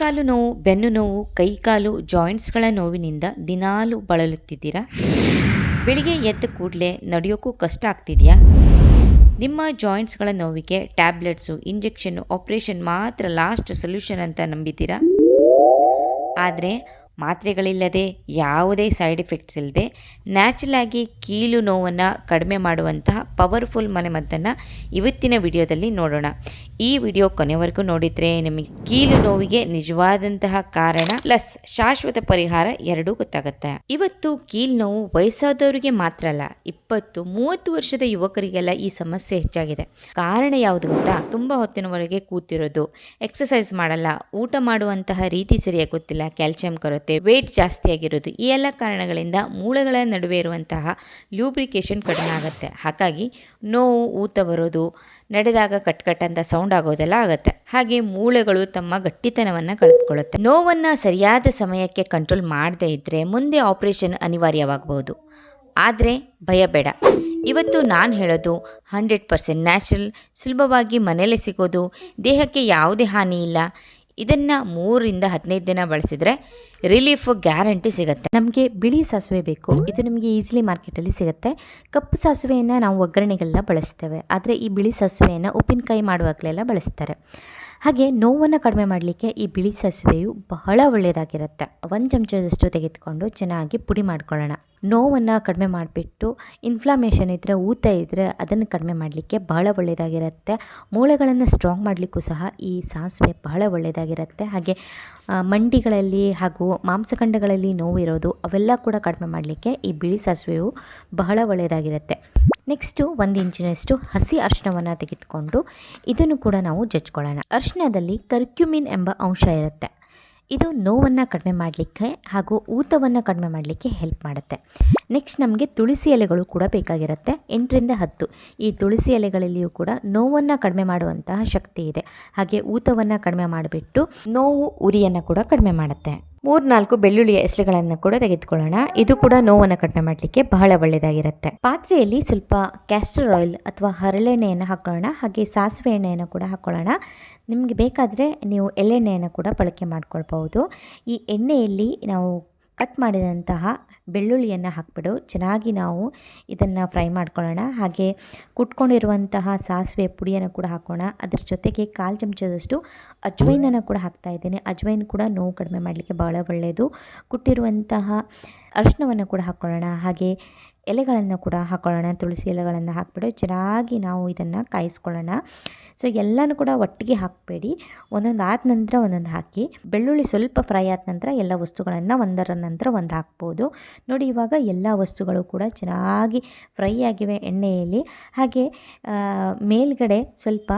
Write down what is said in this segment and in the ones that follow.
ಮೊಣಕಾಲು ನೋವು, ಬೆನ್ನು ನೋವು, ಕೈಕಾಲು ಜಾಯಿಂಟ್ಸ್ಗಳ ನೋವಿನಿಂದ ದಿನಾಲೂ ಬಳಲುತ್ತಿದ್ದೀರಾ? ಬೆಳಿಗ್ಗೆ ಎದ್ದ ಕೂಡಲೇ ನಡೆಯೋಕ್ಕೂ ಕಷ್ಟ ಆಗ್ತಿದೆಯಾ? ನಿಮ್ಮ ಜಾಯಿಂಟ್ಸ್ಗಳ ನೋವಿಗೆ ಟ್ಯಾಬ್ಲೆಟ್ಸು, ಇಂಜೆಕ್ಷನ್ನು, ಆಪ್ರೇಷನ್ ಮಾತ್ರ ಲಾಸ್ಟ್ ಸೊಲ್ಯೂಷನ್ ಅಂತ ನಂಬಿದ್ದೀರಾ? ಆದರೆ ಮಾತ್ರೆಗಳಿಲ್ಲದೆ, ಯಾವುದೇ ಸೈಡ್ ಎಫೆಕ್ಟ್ಸ್ ಇಲ್ಲದೆ ನ್ಯಾಚುರಲ್ ಆಗಿ ಕೀಲು ನೋವನ್ನು ಕಡಿಮೆ ಮಾಡುವಂತಹ ಪವರ್ಫುಲ್ ಮನೆಮದ್ದನ್ನು ಇವತ್ತಿನ ವಿಡಿಯೋದಲ್ಲಿ ನೋಡೋಣ. ಈ ವಿಡಿಯೋ ಕೊನೆವರೆಗೂ ನೋಡಿದರೆ ನಿಮಗೆ ಕೀಲು ನೋವಿಗೆ ನಿಜವಾದಂತಹ ಕಾರಣ ಪ್ಲಸ್ ಶಾಶ್ವತ ಪರಿಹಾರ ಎರಡೂ ಗೊತ್ತಾಗುತ್ತೆ. ಇವತ್ತು ಕೀಲು ನೋವು ವಯಸ್ಸಾದವರಿಗೆ ಮಾತ್ರ ಅಲ್ಲ, 20-30 ವರ್ಷದ ಯುವಕರಿಗೆಲ್ಲ ಈ ಸಮಸ್ಯೆ ಹೆಚ್ಚಾಗಿದೆ. ಕಾರಣ ಯಾವುದು ಗೊತ್ತಾ? ತುಂಬ ಹೊತ್ತಿನವರೆಗೆ ಕೂತಿರೋದು, ಎಕ್ಸಸೈಸ್ ಮಾಡಲ್ಲ, ಊಟ ಮಾಡುವಂತಹ ರೀತಿ ಸರಿಯಾಗಿ ಗೊತ್ತಿಲ್ಲ, ಕ್ಯಾಲ್ಸಿಯಂ ಕೊರತೆ, ವೇಟ್ ಜಾಸ್ತಿ ಆಗಿರೋದು, ಈ ಎಲ್ಲ ಕಾರಣಗಳಿಂದ ಮೂಳೆಗಳ ನಡುವೆ ಇರುವಂತಹ ಲ್ಯೂಬ್ರಿಕೇಶನ್ ಕಡಿಮೆ ಆಗುತ್ತೆ. ಹಾಗಾಗಿ ನೋವು, ಊತ ಬರೋದು, ನಡೆದಾಗ ಕಟ್ ಅಂತ ಸೌಂಡ್ ಆಗೋದೆಲ್ಲ ಆಗುತ್ತೆ. ಹಾಗೆ ಮೂಳೆಗಳು ತಮ್ಮ ಗಟ್ಟಿತನವನ್ನು ಕಳೆದುಕೊಳ್ಳುತ್ತೆ. ನೋವನ್ನು ಸರಿಯಾದ ಸಮಯಕ್ಕೆ ಕಂಟ್ರೋಲ್ ಮಾಡದೇ ಇದ್ದರೆ ಮುಂದೆ ಆಪರೇಷನ್ ಅನಿವಾರ್ಯವಾಗಬಹುದು. ಆದರೆ ಭಯ ಬೇಡ. ಇವತ್ತು ನಾನು ಹೇಳೋದು 100% ನ್ಯಾಚುರಲ್, ಸುಲಭವಾಗಿ ಮನೆಯಲ್ಲೇ ಸಿಗೋದು, ದೇಹಕ್ಕೆ ಯಾವುದೇ ಹಾನಿ ಇಲ್ಲ. ಇದನ್ನು 3-15 ದಿನ ಬಳಸಿದರೆ ರಿಲೀಫ್ ಗ್ಯಾರಂಟಿ ಸಿಗುತ್ತೆ. ನಮಗೆ ಬಿಳಿ ಸಾಸಿವೆ ಬೇಕು. ಇದು ನಮಗೆ ಈಸಿಲಿ ಮಾರ್ಕೆಟಲ್ಲಿ ಸಿಗುತ್ತೆ. ಕಪ್ಪು ಸಾಸಿವೆಯನ್ನು ನಾವು ಒಗ್ಗರಣೆಗೆಲ್ಲ ಬಳಸ್ತೇವೆ, ಆದರೆ ಈ ಬಿಳಿ ಸಾಸಿವೆಯನ್ನು ಉಪ್ಪಿನಕಾಯಿ ಮಾಡುವಾಗಲೆಲ್ಲ ಬಳಸ್ತಾರೆ. ಹಾಗೆ ನೋವನ್ನು ಕಡಿಮೆ ಮಾಡಲಿಕ್ಕೆ ಈ ಬಿಳಿ ಸಾಸಿವೆಯು ಬಹಳ ಒಳ್ಳೆಯದಾಗಿರುತ್ತೆ. 1 ಚಮಚದಷ್ಟು ತೆಗೆದುಕೊಂಡು ಚೆನ್ನಾಗಿ ಪುಡಿ ಮಾಡ್ಕೊಳ್ಳೋಣ. ನೋವನ್ನು ಕಡಿಮೆ ಮಾಡಿಬಿಟ್ಟು, ಇನ್ಫ್ಲಾಮೇಷನ್ ಇದ್ದರೆ, ಊತ ಇದ್ದರೆ ಅದನ್ನು ಕಡಿಮೆ ಮಾಡಲಿಕ್ಕೆ ಬಹಳ ಒಳ್ಳೆಯದಾಗಿರುತ್ತೆ. ಮೂಳೆಗಳನ್ನು ಸ್ಟ್ರಾಂಗ್ ಮಾಡಲಿಕ್ಕೂ ಸಹ ಈ ಸಾಸಿವೆ ಬಹಳ ಒಳ್ಳೆಯದಾಗಿರುತ್ತೆ. ಹಾಗೆ ಮಂಡಿಗಳಲ್ಲಿ ಹಾಗೂ ಮಾಂಸಖಂಡಗಳಲ್ಲಿ ನೋವಿರೋದು ಅವೆಲ್ಲ ಕೂಡ ಕಡಿಮೆ ಮಾಡಲಿಕ್ಕೆ ಈ ಬಿಳಿ ಸಾಸಿವೆಯು ಬಹಳ ಒಳ್ಳೆಯದಾಗಿರುತ್ತೆ. ನೆಕ್ಸ್ಟು 1 ಇಂಚಿನಷ್ಟು ಹಸಿ ಅರಿಶಿಣವನ್ನು ತೆಗೆದುಕೊಂಡು ಇದನ್ನು ಕೂಡ ನಾವು ಜಜ್ಕೊಳ್ಳೋಣ. ಅರಿಶಿಣದಲ್ಲಿ ಕರ್ಕ್ಯುಮಿನ್ ಎಂಬ ಅಂಶ ಇರುತ್ತೆ. ಇದು ನೋವನ್ನು ಕಡಿಮೆ ಮಾಡಲಿಕ್ಕೆ ಹಾಗೂ ಊತವನ್ನು ಕಡಿಮೆ ಮಾಡಲಿಕ್ಕೆ ಹೆಲ್ಪ್ ಮಾಡುತ್ತೆ. ನೆಕ್ಸ್ಟ್ ನಮಗೆ ತುಳಸಿ ಎಲೆಗಳು ಕೂಡ ಬೇಕಾಗಿರುತ್ತೆ, 8-10. ಈ ತುಳಸಿ ಎಲೆಗಳಲ್ಲಿಯೂ ಕೂಡ ನೋವನ್ನು ಕಡಿಮೆ ಮಾಡುವಂತಹ ಶಕ್ತಿ ಇದೆ. ಹಾಗೆ ಊತವನ್ನು ಕಡಿಮೆ ಮಾಡಿಬಿಟ್ಟು ನೋವು, ಉರಿಯನ್ನು ಕೂಡ ಕಡಿಮೆ ಮಾಡುತ್ತೆ. 3-4 ಬೆಳ್ಳುಳ್ಳಿಯ ಎಸಳುಗಳನ್ನು ಕೂಡ ತೆಗೆದುಕೊಳ್ಳೋಣ. ಇದು ಕೂಡ ನೋವನ್ನು ಕಡಿಮೆ ಮಾಡಲಿಕ್ಕೆ ಬಹಳ ಒಳ್ಳೆಯದಾಗಿರುತ್ತೆ. ಪಾತ್ರೆಯಲ್ಲಿ ಸ್ವಲ್ಪ ಕ್ಯಾಸ್ಟರ್ ಆಯಿಲ್ ಅಥವಾ ಹರಳೆಣ್ಣೆಯನ್ನು ಹಾಕೊಳ್ಳೋಣ. ಹಾಗೆ ಸಾಸಿವೆ ಎಣ್ಣೆಯನ್ನು ಕೂಡ ಹಾಕೊಳ್ಳೋಣ. ನಿಮಗೆ ಬೇಕಾದರೆ ನೀವು ಎಳ್ಳೆಣ್ಣೆಯನ್ನು ಕೂಡ ಬಳಕೆ ಮಾಡ್ಕೊಳ್ಬಹುದು. ಈ ಎಣ್ಣೆಯಲ್ಲಿ ನಾವು ಕಟ್ ಮಾಡಿದಂತಹ ಬೆಳ್ಳುಳ್ಳಿಯನ್ನು ಹಾಕ್ಬಿಟ್ಟು ಚೆನ್ನಾಗಿ ನಾವು ಇದನ್ನು ಫ್ರೈ ಮಾಡ್ಕೊಳ್ಳೋಣ. ಹಾಗೆ ಕುಟ್ಕೊಂಡಿರುವಂತಹ ಸಾಸಿವೆ ಪುಡಿಯನ್ನು ಕೂಡ ಹಾಕೋಣ. ಅದರ ಜೊತೆಗೆ 1/4 ಚಮಚದಷ್ಟು ಅಜ್ವೈನನ್ನು ಕೂಡ ಹಾಕ್ತಾಯಿದ್ದೀನಿ. ಅಜ್ವೈನ್ ಕೂಡ ನೋವು ಕಡಿಮೆ ಮಾಡಲಿಕ್ಕೆ ಭಾಳ ಒಳ್ಳೆಯದು. ಕುಟ್ಟಿರುವಂತಹ ಅರಿಶಿಣವನ್ನು ಕೂಡ ಹಾಕ್ಕೊಳ್ಳೋಣ. ಹಾಗೆ ಎಲೆಗಳನ್ನು ಕೂಡ ಹಾಕ್ಕೊಳ್ಳೋಣ. ತುಳಸಿ ಎಲೆಗಳನ್ನು ಹಾಕ್ಬಿಟ್ಟು ಚೆನ್ನಾಗಿ ನಾವು ಇದನ್ನು ಕಾಯಿಸ್ಕೊಳ್ಳೋಣ. ಸೊ ಎಲ್ಲನೂ ಕೂಡ ಒಟ್ಟಿಗೆ ಹಾಕಬೇಡಿ, ಒಂದೊಂದು ಆದ ನಂತರ ಒಂದೊಂದು ಹಾಕಿ. ಬೆಳ್ಳುಳ್ಳಿ ಸ್ವಲ್ಪ ಫ್ರೈ ಆದ ನಂತರ ಎಲ್ಲ ವಸ್ತುಗಳನ್ನು ಒಂದರ ನಂತರ ಒಂದು ಹಾಕ್ಬೋದು. ನೋಡಿ, ಇವಾಗ ಎಲ್ಲ ವಸ್ತುಗಳು ಕೂಡ ಚೆನ್ನಾಗಿ ಫ್ರೈ ಆಗಿವೆ ಎಣ್ಣೆಯಲ್ಲಿ. ಹಾಗೆ ಮೇಲ್ಗಡೆ ಸ್ವಲ್ಪ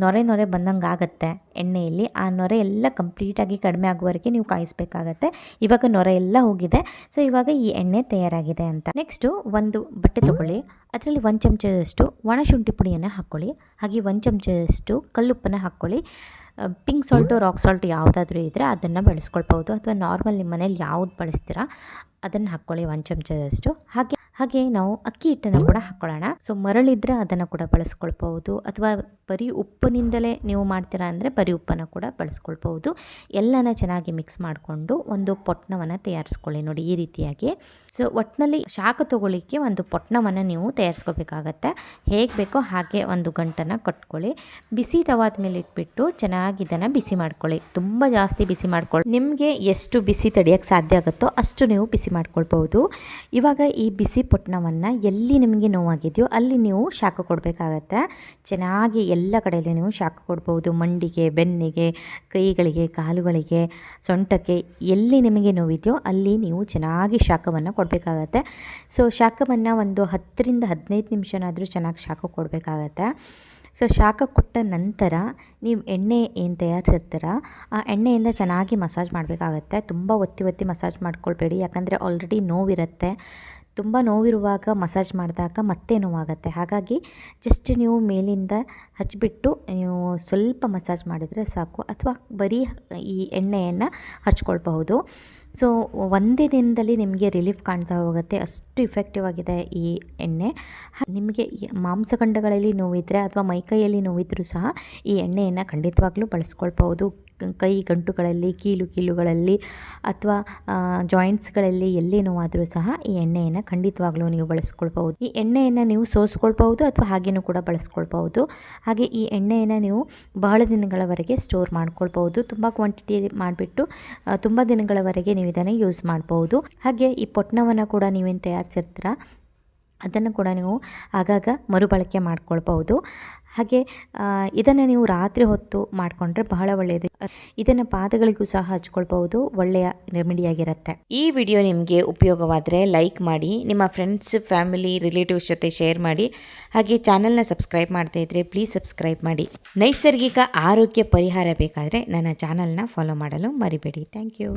ನೊರೆ ಬಂದಂಗೆ ಆಗುತ್ತೆ ಎಣ್ಣೆಯಲ್ಲಿ. ಆ ನೊರೆ ಎಲ್ಲ ಕಂಪ್ಲೀಟಾಗಿ ಕಡಿಮೆ ಆಗುವವರೆಗೆ ನೀವು ಕಾಯಿಸಬೇಕಾಗತ್ತೆ. ಇವಾಗ ನೊರೆ ಎಲ್ಲ ಹೋಗಿದೆ. ಸೊ ಇವಾಗ ಈ ಎಣ್ಣೆ ತಯಾರಾಗಿದೆ ಅಂತ. ನೆಕ್ಸ್ಟು ಒಂದು ಬಟ್ಟೆ ತೊಗೊಳ್ಳಿ. ಅದರಲ್ಲಿ 1 ಚಮಚದಷ್ಟು ಒಣ ಶುಂಠಿ ಪುಡಿಯನ್ನು ಹಾಕ್ಕೊಳ್ಳಿ. ಹಾಗೆ 1 ಚಮಚದಷ್ಟು ಕಲ್ಲುಪ್ಪನ್ನು ಹಾಕ್ಕೊಳ್ಳಿ. ಪಿಂಕ್ ಸಾಲ್ಟು, ರಾಕ್ ಸಾಲ್ಟ್ ಯಾವುದಾದ್ರೂ ಇದ್ದರೆ ಅದನ್ನು ಬಳಸ್ಕೊಳ್ಬೋದು, ಅಥವಾ ನಾರ್ಮಲ್ ನಿಮ್ಮ ಮನೇಲಿ ಯಾವ್ದು ಬಳಸ್ತೀರಾ ಅದನ್ನು ಹಾಕ್ಕೊಳ್ಳಿ 1 ಚಮಚದಷ್ಟು. ಹಾಗೆ ನಾವು ಅಕ್ಕಿ ಹಿಟ್ಟನ್ನು ಕೂಡ ಹಾಕ್ಕೊಳ್ಳೋಣ. ಸೊ ಮರಳಿದ್ರೆ ಅದನ್ನು ಕೂಡ ಬಳಸ್ಕೊಳ್ಬಹುದು, ಅಥವಾ ಬರೀ ಉಪ್ಪಿನಿಂದಲೇ ನೀವು ಮಾಡ್ತೀರಾ ಅಂದರೆ ಬರೀ ಉಪ್ಪನ್ನು ಕೂಡ ಬಳಸ್ಕೊಳ್ಬಹುದು. ಎಲ್ಲನ ಚೆನ್ನಾಗಿ ಮಿಕ್ಸ್ ಮಾಡಿಕೊಂಡು ಒಂದು ಪೊಟ್ಣವನ್ನು ತಯಾರಿಸ್ಕೊಳ್ಳಿ. ನೋಡಿ, ಈ ರೀತಿಯಾಗಿ. ಸೊ ಒಟ್ಟಿನಲ್ಲಿ ಶಾಖ ತೊಗೊಳ್ಳಿಕ್ಕೆ ಒಂದು ಪೊಟ್ಣವನ್ನು ನೀವು ತಯಾರಿಸ್ಕೋಬೇಕಾಗತ್ತೆ. ಹೇಗೆ ಬೇಕೋ ಹಾಗೆ ಒಂದು ಗಂಟನ್ನು ಕಟ್ಕೊಳ್ಳಿ. ಬಿಸಿ ತವಾದ ಮೇಲೆ ಇಟ್ಬಿಟ್ಟು ಚೆನ್ನಾಗಿ ಇದನ್ನು ಬಿಸಿ ಮಾಡ್ಕೊಳ್ಳಿ. ತುಂಬ ಜಾಸ್ತಿ ಬಿಸಿ ಮಾಡ್ಕೊಳ್ಳಿ. ನಿಮಗೆ ಎಷ್ಟು ಬಿಸಿ ತಡೆಯೋಕ್ಕೆ ಸಾಧ್ಯ ಆಗುತ್ತೋ ಅಷ್ಟು ನೀವು ಬಿಸಿ ಮಾಡ್ಕೊಳ್ಬಹುದು. ಇವಾಗ ಈ ಬಿಸಿ ಪೊಟ್ಣವನ್ನು ಎಲ್ಲಿ ನಿಮಗೆ ನೋವಾಗಿದೆಯೋ ಅಲ್ಲಿ ನೀವು ಶಾಖ ಕೊಡಬೇಕಾಗತ್ತೆ. ಚೆನ್ನಾಗಿ ಎಲ್ಲ ಕಡೆಯಲ್ಲಿ ನೀವು ಶಾಖ ಕೊಡ್ಬೋದು. ಮಂಡಿಗೆ, ಬೆನ್ನಿಗೆ, ಕೈಗಳಿಗೆ, ಕಾಲುಗಳಿಗೆ, ಸೊಂಟಕ್ಕೆ, ಎಲ್ಲಿ ನಿಮಗೆ ನೋವಿದೆಯೋ ಅಲ್ಲಿ ನೀವು ಚೆನ್ನಾಗಿ ಶಾಖವನ್ನು ಕೊಡಬೇಕಾಗತ್ತೆ. ಸೊ ಶಾಖವನ್ನು ಒಂದು 10-15 ನಿಮಿಷನಾದರೂ ಚೆನ್ನಾಗಿ ಶಾಖ ಕೊಡಬೇಕಾಗತ್ತೆ. ಸೊ ಶಾಖ ಕೊಟ್ಟ ನಂತರ ನೀವು ಎಣ್ಣೆ ಏನು ತಯಾರಿಸಿರ್ತೀರ ಆ ಎಣ್ಣೆಯಿಂದ ಚೆನ್ನಾಗಿ ಮಸಾಜ್ ಮಾಡಬೇಕಾಗತ್ತೆ. ತುಂಬ ಒತ್ತಿ ಮಸಾಜ್ ಮಾಡ್ಕೊಳ್ಬೇಡಿ, ಯಾಕಂದರೆ ಆಲ್ರೆಡಿ ನೋವಿರುತ್ತೆ. ತುಂಬ ನೋವಿರುವಾಗ ಮಸಾಜ್ ಮಾಡಿದಾಗ ಮತ್ತೆ ನೋವಾಗುತ್ತೆ. ಹಾಗಾಗಿ ಜಸ್ಟ್ ನೀವು ಮೇಲಿಂದ ಹಚ್ಚಿಬಿಟ್ಟು ನೀವು ಸ್ವಲ್ಪ ಮಸಾಜ್ ಮಾಡಿದರೆ ಸಾಕು, ಅಥವಾ ಬರೀ ಈ ಎಣ್ಣೆಯನ್ನು ಹಚ್ಕೊಳ್ಬಹುದು. ಸೊ ಒಂದೇ ದಿನದಲ್ಲಿ ನಿಮಗೆ ರಿಲೀಫ್ ಕಾಣ್ತಾ ಹೋಗುತ್ತೆ, ಅಷ್ಟು ಇಫೆಕ್ಟಿವ್ ಆಗಿದೆ ಈ ಎಣ್ಣೆ. ನಿಮಗೆ ಮಾಂಸಖಂಡಗಳಲ್ಲಿ ನೋವಿದ್ದರೆ ಅಥವಾ ಮೈಕೈಯಲ್ಲಿ ನೋವಿದ್ರೂ ಸಹ ಈ ಎಣ್ಣೆಯನ್ನು ಖಂಡಿತವಾಗ್ಲೂ ಬಳಸ್ಕೊಳ್ಬೋದು. ಕೈ ಗಂಟುಗಳಲ್ಲಿ, ಕೀಲುಗಳಲ್ಲಿ ಅಥವಾ ಜಾಯಿಂಟ್ಸ್ಗಳಲ್ಲಿ ಎಲ್ಲಿ ನೋವಾದರೂ ಸಹ ಈ ಎಣ್ಣೆಯನ್ನು ಖಂಡಿತವಾಗ್ಲೂ ನೀವು ಬಳಸ್ಕೊಳ್ಬೋದು. ಈ ಎಣ್ಣೆಯನ್ನು ನೀವು ಸೋಸ್ಕೊಳ್ಬೋದು ಅಥವಾ ಹಾಗೇನೂ ಕೂಡ ಬಳಸ್ಕೊಳ್ಬೋದು. ಹಾಗೆ ಈ ಎಣ್ಣೆಯನ್ನು ನೀವು ಬಹಳ ದಿನಗಳವರೆಗೆ ಸ್ಟೋರ್ ಮಾಡ್ಕೊಳ್ಬೋದು. ತುಂಬ ಕ್ವಾಂಟಿಟಿ ಮಾಡಿಬಿಟ್ಟು ತುಂಬ ದಿನಗಳವರೆಗೆ ನೀವು ಇದನ್ನು ಯೂಸ್ ಮಾಡ್ಬೋದು. ಹಾಗೆ ಈ ಪೊಟ್ಣವನ್ನು ಕೂಡ ನೀವೇನು ತಯಾರಿಸಿರ್ತೀರ ಅದನ್ನು ಕೂಡ ನೀವು ಆಗಾಗ ಮರುಬಳಕೆ ಮಾಡ್ಕೊಳ್ಬೋದು. ಹಾಗೆ ಇದನ್ನು ನೀವು ರಾತ್ರಿ ಹೊತ್ತು ಮಾಡಿಕೊಂಡ್ರೆ ಬಹಳ ಒಳ್ಳೆಯದು. ಇದನ್ನು ಪಾದಗಳಿಗೂ ಸಹ ಹಚ್ಕೊಳ್ಬೋದು, ಒಳ್ಳೆಯ ರೆಮಿಡಿಯಾಗಿರುತ್ತೆ. ಈ ವಿಡಿಯೋ ನಿಮಗೆ ಉಪಯೋಗವಾದರೆ ಲೈಕ್ ಮಾಡಿ, ನಿಮ್ಮ ಫ್ರೆಂಡ್ಸ್, ಫ್ಯಾಮಿಲಿ, ರಿಲೇಟಿವ್ಸ್ ಜೊತೆ ಶೇರ್ ಮಾಡಿ. ಹಾಗೆ ಚಾನಲ್ನ ಸಬ್ಸ್ಕ್ರೈಬ್ ಮಾಡ್ತಾ ಇದ್ದರೆ ಪ್ಲೀಸ್ ಸಬ್ಸ್ಕ್ರೈಬ್ ಮಾಡಿ. ನೈಸರ್ಗಿಕ ಆರೋಗ್ಯ ಪರಿಹಾರ ಬೇಕಾದರೆ ನನ್ನ ಚಾನಲ್ನ ಫಾಲೋ ಮಾಡಲು ಮರಿಬೇಡಿ. Thank you.